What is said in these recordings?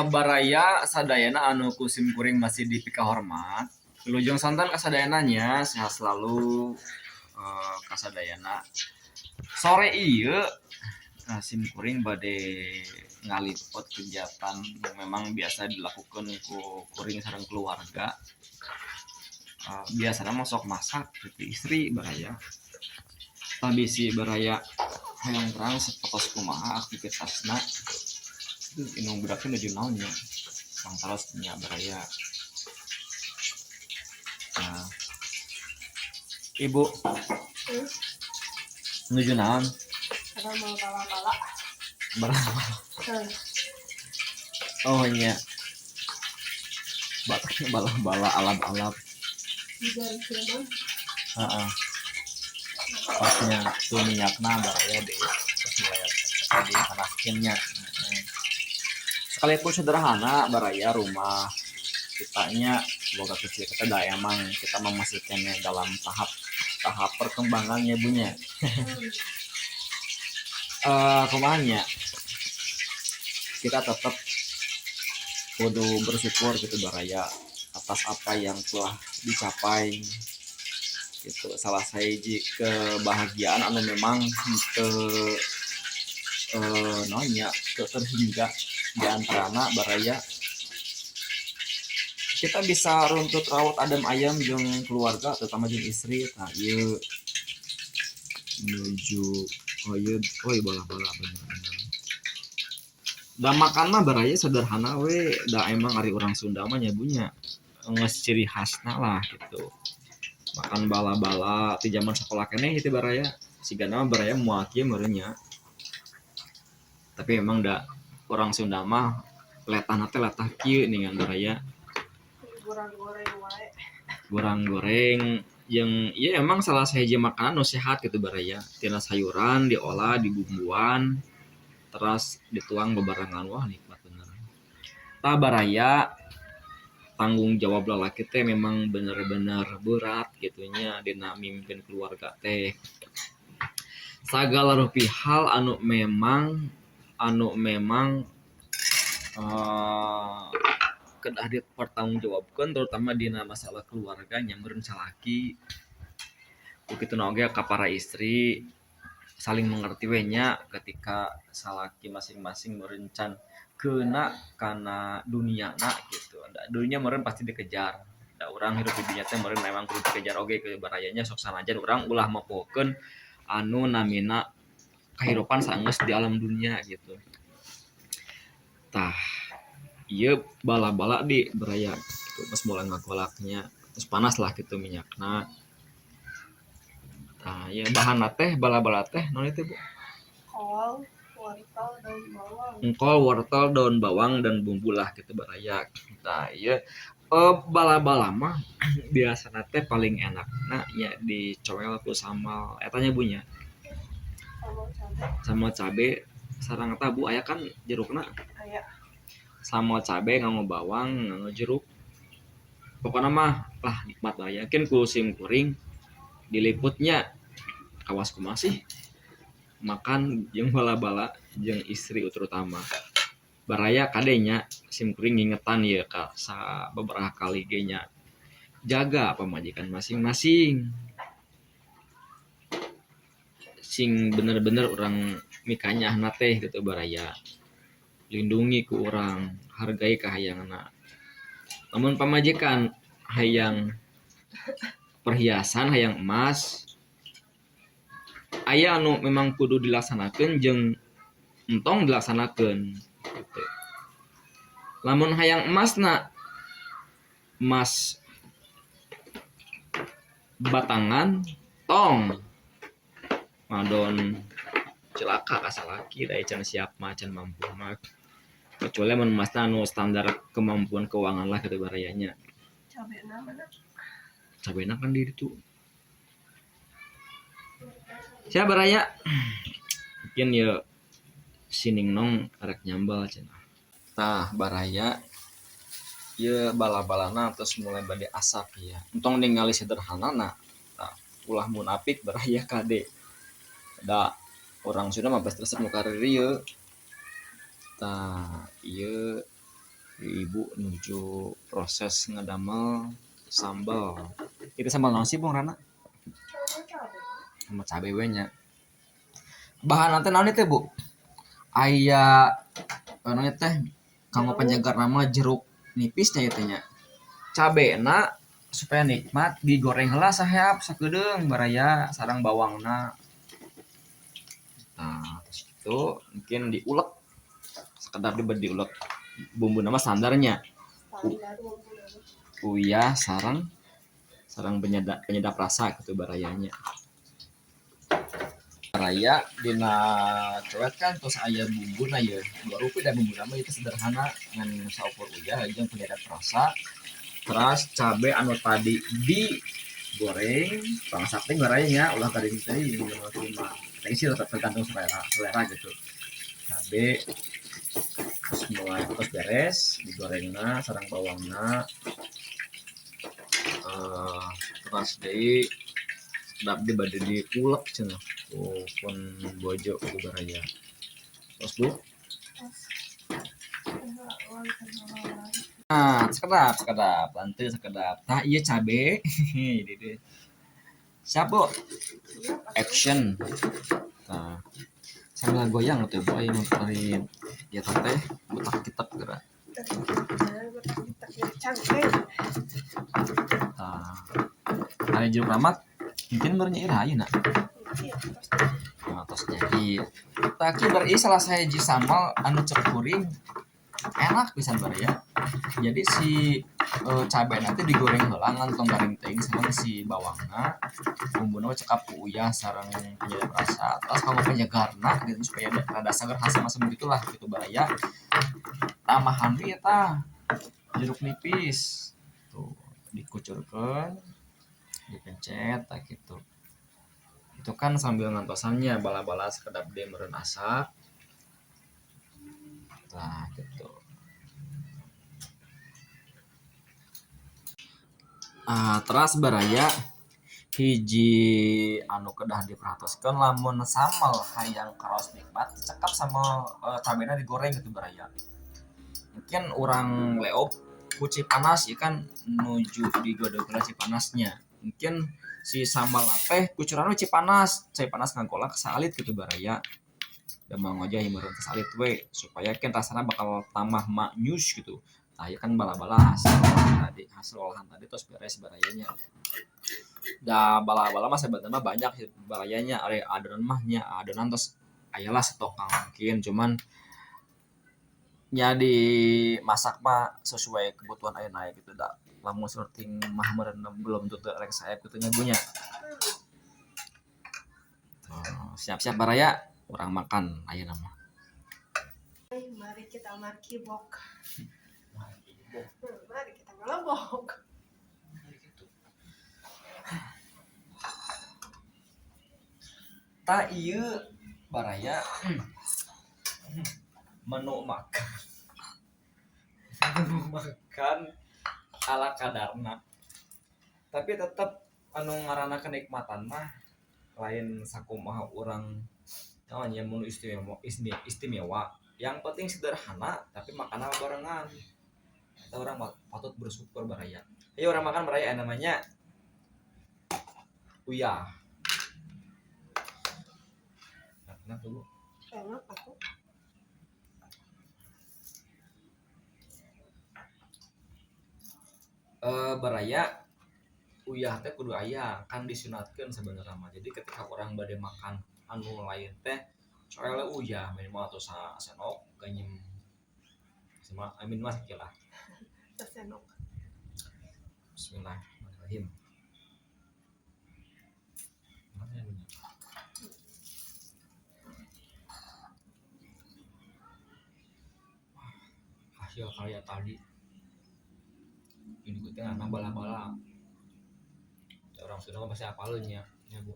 Baraya sadayana anu kusim kuring masih dipika hormat. Wilujeng santan kasadayananya sehat selalu kasadayana. Sore iya sim kuring bade ngaliput kegiatan yang memang biasa dilakukan ku kuring sareng keluarga. Biasanya masuk masak gitu istri baraya. Tapi si baraya hayang terang sepotos kumaha aktivitasna itu inung beraknya nuju naonnya sang terusnya baraya. Nah, ibu nuju naon Ada mau bala-bala. berapa oh nya bala-bala alap-alap Dari sini heeh pasnya tuh minyakna baraya deh terus mulai tadi panaskinnya sekalipun sederhana baraya rumah kitanya boga kecil kita dah emang kita memasukkannya dalam tahap perkembangannya bunya kumanya kita tetap kudu bersyukur gitu baraya atas apa yang telah dicapai gitu salah sahiji kebahagiaan anu memang ke nonya terhingga di antarana baraya kita bisa runtut rawat adem ayam jeung keluarga terutama jeung istri nah ieu menuju bala-bala bener da makan mah baraya sederhana we da emang ari orang Sunda mah nyabunya geus ciri khasna lah gitu makan bala-bala ti zaman sekolah keneh itu baraya sigana baraya moal kieu meureun nya tapi emang da orang Sunda mah letahna teh letah kieu ningan baraya goreng-goreng wae. goreng yang ya emang salah sahiji makanan nu sehat gitu baraya tina sayuran diolah dibumbuan terus dituang bebarengan wah nikmat bener tah baraya tanggung jawab lalaki teh memang bener-bener berat gitunya dina mimpin keluarga teh sagala rupi hal anu memang kedah dipertanggungjawabkan terutama dina masalah keluarga nyambeun salaki begitu oge ka para istri saling mengerti we nya ketika salaki masing-masing merencan keuna kana duniana gitu da dunia meureun pasti dikejar da urang hidup di dunia teh meureun memang kudu dikejar oge ke barayanya sok sanajan urang ulah mapokeun anu namina kehidupan saenggeus di alam dunia gitu tah ieu bala-bala di baraya gitu pas mulai ngagolaknya terus panas lah gitu minyakna nah ya bahan teh bala-bala teh non itu bu engkol wortel daun bawang dan bumbu lah gitu baraya nah iya bala-bala mah biasana teh paling enak nah ya dicowel ku sambal etanya bunya sama cabe sarang tabu aya kan jerukna Aya. sama cabe nganggo bawang nganggo jeruk pokoknya mah lah nikmat lah yakin ku sim kuring diliputnya kawas masih makan jeung bala-bala jeung istri terutama baraya kadenya sim kuring ngingetan ya ka sa beberapa kali ge nya jaga pemajikan masing-masing sing bener-bener orang mikanya teh gitu baraya lindungi ku orang hargai kahayangna namun pamajikan hayang perhiasan hayang emas aya anu memang kudu dilaksanakeun jeung entong dilaksanakeun gitu. Lamun hayang emas batangan tong madon celaka kasalaki da can siap macan mampu mah kecuali mun emasna anu standar kemampuan keuangan lah gitu barayanya Cabena mana? Cabena kan di itu siapa baraya mungkin ya sining nong arek nyambal cenah tah baraya ya bala-balana terus mulai bade asap ya entong ningali sederhanana tah ulah munafik baraya kade da orang Sunda mah pasti resep nu karirieu Tah ieu ibu nuju proses ngedamel sambal. Itu sambal naon sih Bung Rana? Sama cabe. Sama cabe we nya. Bahan nanti naon teh Bu? Aya anu teh kanggo penjaga nama jeruk nipisnya itu nya. Cabena supaya nikmat digoreng heula saheap sakedeung baraya sareng bawangna. Nah, terus itu mungkin diulek sekedar diulek bumbu nama standarnya Standar bumbu nama. uyah sarang sarang penyedap rasa gitu barayanya baraya dina coet kan terus aya bumbu na ya baru dan bumbu nama itu sederhana dengan saukur uyah jeung penyedap rasa terus cabe anu tadi digoreng bangsa teh barayanya ulah tadi tadi cuma tapi sih tetap tergantung selera gitu cabe terus mulai terus beres digorengna sarang bawangna terus deui sedap di bade diulek cenah pun bojo ku baraya terus Bu sekedap lantai sekedap nah iya cabe jadi deh siap Bu action nah sambil goyang tuh Bu ayo muterin ya teh butak kitab gerak nah hari jeruk ramat mungkin bernyir ayeuna terus jadi tak beri salah saya ji sambal anu cek kuring enak pisan bari ya jadi si cabai nanti digoreng heula ngantong garing teuing sareng si bawangna bumbuna cekap ku uyah sareng penyedap rasa terus kamu penyegarna gitu supaya rada seger asam-asam gitulah gitu baraya tambahan deui eta jeruk nipis tuh dikucurkeun dipencet tak gitu itu kan sambil ngantosannya bala-bala sekedap dia meureun asap nah gitu teras baraya hiji anu kedah diperhatoskeun lamun sambal hayang karos nikmat cekap sama cabena digoreng gitu baraya mungkin orang leop kuci panas ya kan menuju digodok si panasnya mungkin si sambal teh kucuran cipanas ngagolak salit gitu baraya dan mau aja himuran salit we supaya kan rasanya bakal tambah maknyus gitu nah ya kan bala-bala hasil olahan tadi terus beres barayanya dah bala-bala mah sebenarnya banyak barayanya ada adonan mahnya adonan terus ayalah stok mungkin cuman ya dimasak mah sesuai kebutuhan air naik gitu dah lamun sorting mah merenam belum tuh rek saya gitu nyagunya siap-siap baraya orang makan ayo nama Mari kita markibok. Mari kita ngelobok. tak iya baraya menu makan ala kadarna tapi tetap anu ngaranna kenikmatan mah lain sakumaha orang namanya menu istimewa yang penting sederhana tapi makanan barengan kita orang patut bersyukur baraya ayo orang makan baraya namanya uyah enak dulu Enak aku. baraya uyah teh kudu aya kan disunatkeun sebenarnya mah jadi ketika orang bade makan anu lain teh soalnya uyah minimal atau senok ganyem sama amin mas lah Tersenok. Bismillahirrahmanirrahim hasil karya tadi ini gue tengah nambah bala orang sudah pasti apalnya ya Bu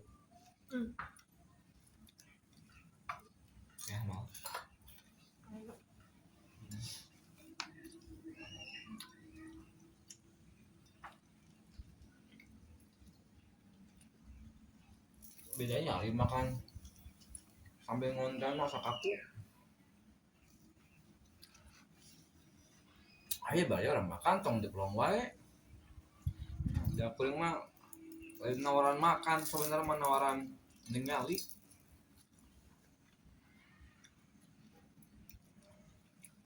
ya mau bedanya makan sambil ngonten masak kaku ayo bayar orang makan tong di pelong wae ya paling mah lain nawaran makan sebenarnya mah nawaran ningali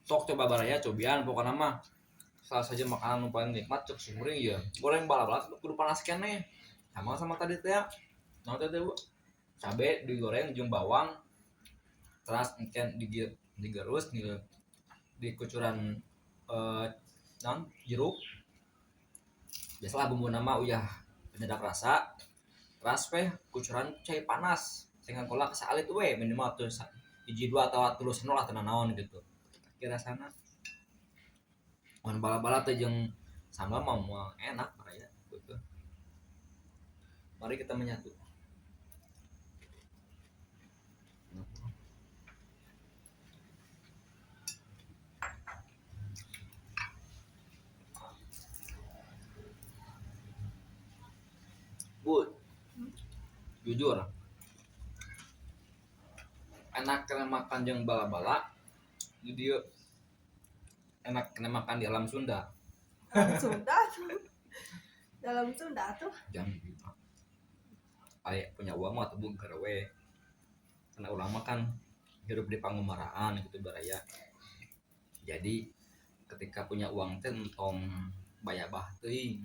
sok coba baraya cobian pokoknya mah salah saja makanan yang paling nikmat cek sumring ya goreng bala-bala kudu panas keneh sama tadi teh nah teh bu cabe digoreng jeung bawang terus mungkin digerus di kucuran non jeruk biasalah bumbu nama uyah penyedap rasa terus kucuran cai panas sehingga kolak salit we minimal tuh hiji dua atau tulus nol lah tenan naon gitu kira sana mun bala-bala teh jeung sambal mah enak ya gitu. Mari kita menyatu. Bu, jujur enak kena makan jeung bala-bala di dieu enak kena makan di alam Sunda. Dalam Sunda tuh. Dalam Sunda tuh. Jam punya uang mah tebung we karena ulang makan hidup di pangumaraan gitu baraya jadi ketika punya uang teh entong bayabah teuing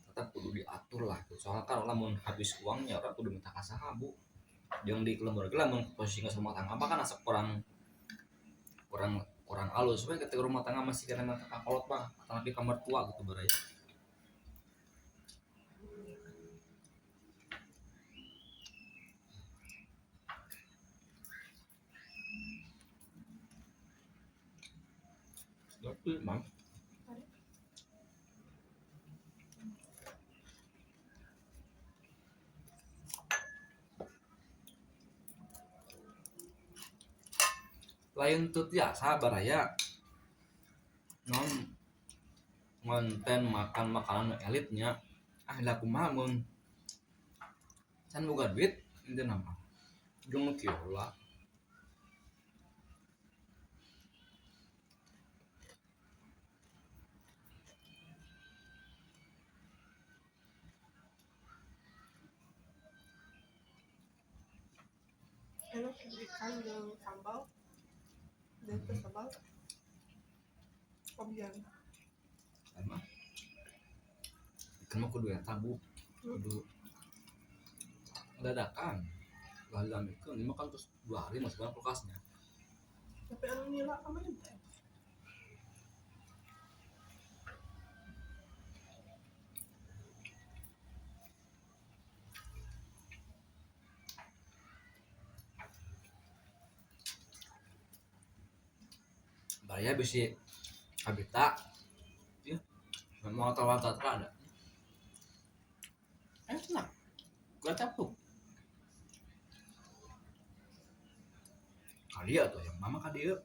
tetap kudu diatur lah soalnya kan lamun habis uangnya orang kudu minta kasaha bu jeung di keluarga lamun posisi rumah tangga apa kan asap kurang alus we ketika rumah tangga masih kena mata kakolot mah tapi kamar tua gitu baraya. Tapi mang lain tut ya sabar ya non ngonten makan makanan elitnya laku mamun can boga duit itu nama jeung kiola Enak ikan dengan sambal. Dan itu sambal. Obian. sama ikan mah kudu eta bu kudu dadakan dalam itu ini makan terus 2 hari masuk dalam kulkasnya Tapi anu nila kemarin. bahaya bisi habita ya mau tahu ada enak gak capuk kali ya tuh yang mama kali ya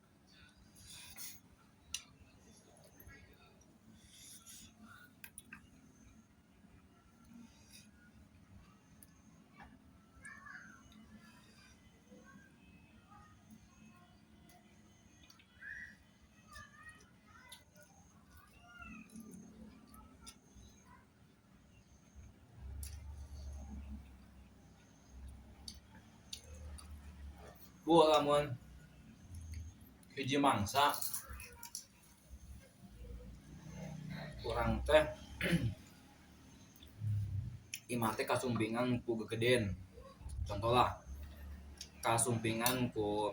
bu lamun hiji mangsa kurang teh imah teh kasumpingan ku gegeden contoh lah kasumpingan ku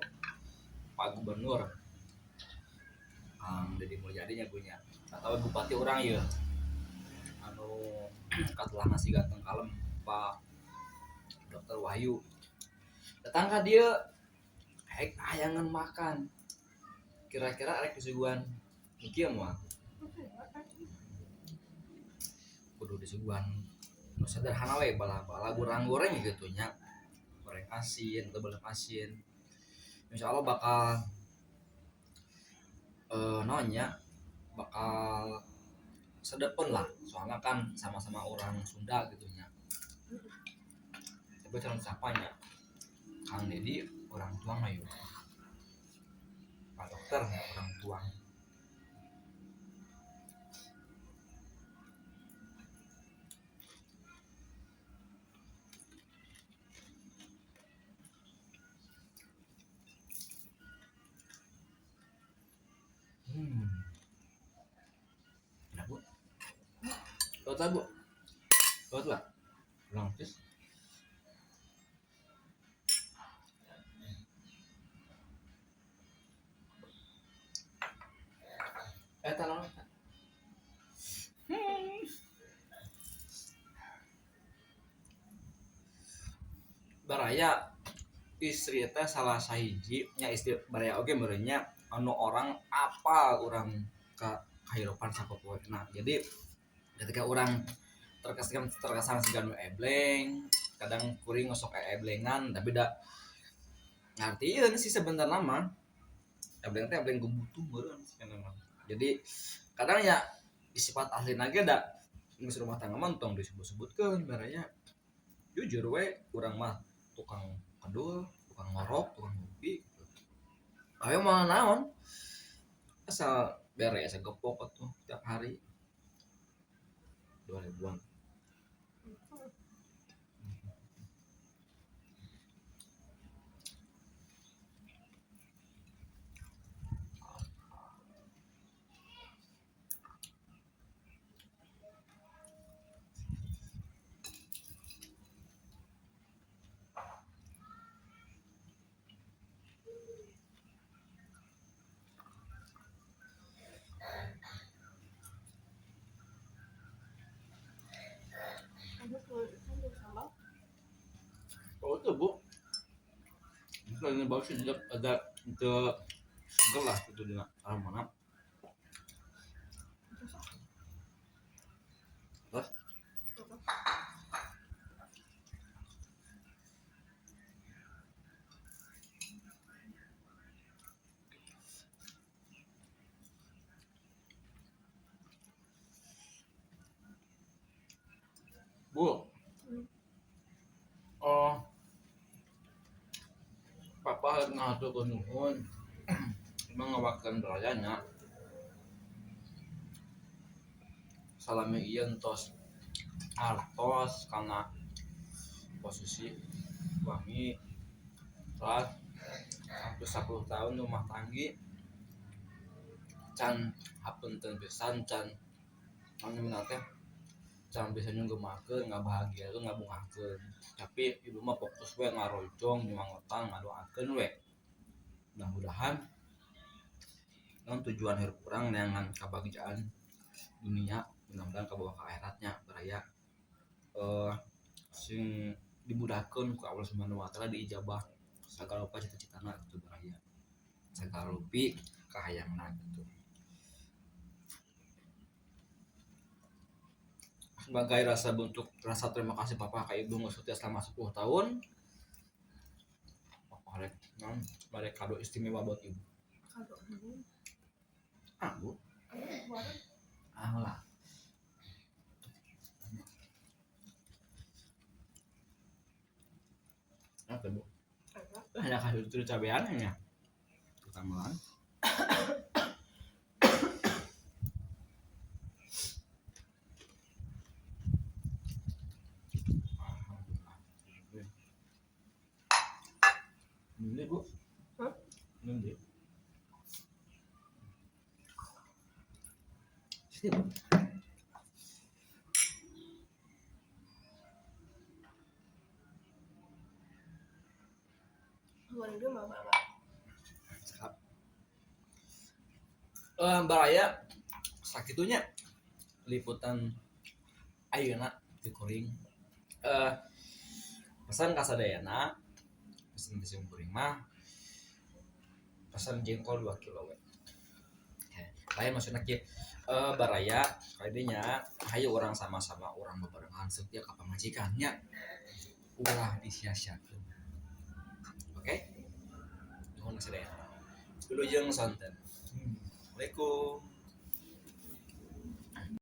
Pak Gubernur Deddy Mulyadi nya punya atau bupati orang ya anu katelah nasi ganteng kalem Pak Dr. Wahyu datang ke dia hek ayangan makan kira-kira arek disuguhan kieu mah kudu disuguhan nu sederhana we bala-bala goreng gitu nya goreng asin atau belum asin insyaallah bakal nonya bakal sedepun lah soalnya kan sama-sama orang Sunda gitu nya tapi calon siapanya Kang Deddy orang tuang ayo Pak Dokter orang tuang Nah, Bu. Tahu Bu. Tahu lah. Ulang please. Tolong. Baraya istri teh salah sahiji nya istri baraya oge merenya anu orang apa orang ke kehidupan sapopoe. Nah, jadi ketika orang terkesan siganu ebleng, kadang kuring ngosok eblengan tapi da ngartieun sih sebenarnya mah ebleng teh ebleng kebutuh meureun sebenarnya. Jadi kadang ya sifat asli ge da geus rumah tangga mah tong disebut-sebutkeun baraya jujur we urang mah tukang kedul, tukang ngorok, tukang ngopi. Ayo mah naon? Asal beres gepok atuh tiap hari 2000-an. Ada telur ikan dan sambal. Oh itu Bu, ini bagus sih ada itu seger lah itu di alam mana. Terus Bu, oh papa ngatur ke nuhun, emang ngawakan berayanya, salami iya entos, artos karena posisi wangi, telah hampir 10 tahun rumah tanggi, can hapunten pisan can, anu menate, can bisa nyunggemakeun, nggak bahagia tuh nggak bungakeun, tapi ibu mah fokus we ngarojong, nyumangotan, ngadoakeun we. Mudah-mudahan dengan tujuan hidup kurang dengan kebahagiaan dunia mudah-mudahan kabawa ke akhiratnya beraya sing dimudahkan ku Allah Subhanahu wa taala diijabah segala rupa cita-citana gitu beraya segala rupi kahayangna gitu. Sebagai rasa bentuk rasa terima kasih papa ka ibu ngesutia selama 10 tahun papa rek barek kado istimewa buat ibu. Kado dulu. Bu Buat lah apa Bu hanya kasih itu cabean ya tambahan. Ini Bu. Hah? Ini. Sini Bu. goreng dulu mama. Cakap. Baraya sakitunya liputan ayeuna di kuring. Pesan kasadayana pesan di kuring mah pesan jengkol 2 kilo we. Lain maksudnya ki baraya kadinya hayu orang sama-sama orang bebarengan setia ka pamajikannya ulah disia-siakeun. Oke? Nuhun kasadayana. Wilujeng santen. Assalamualaikum.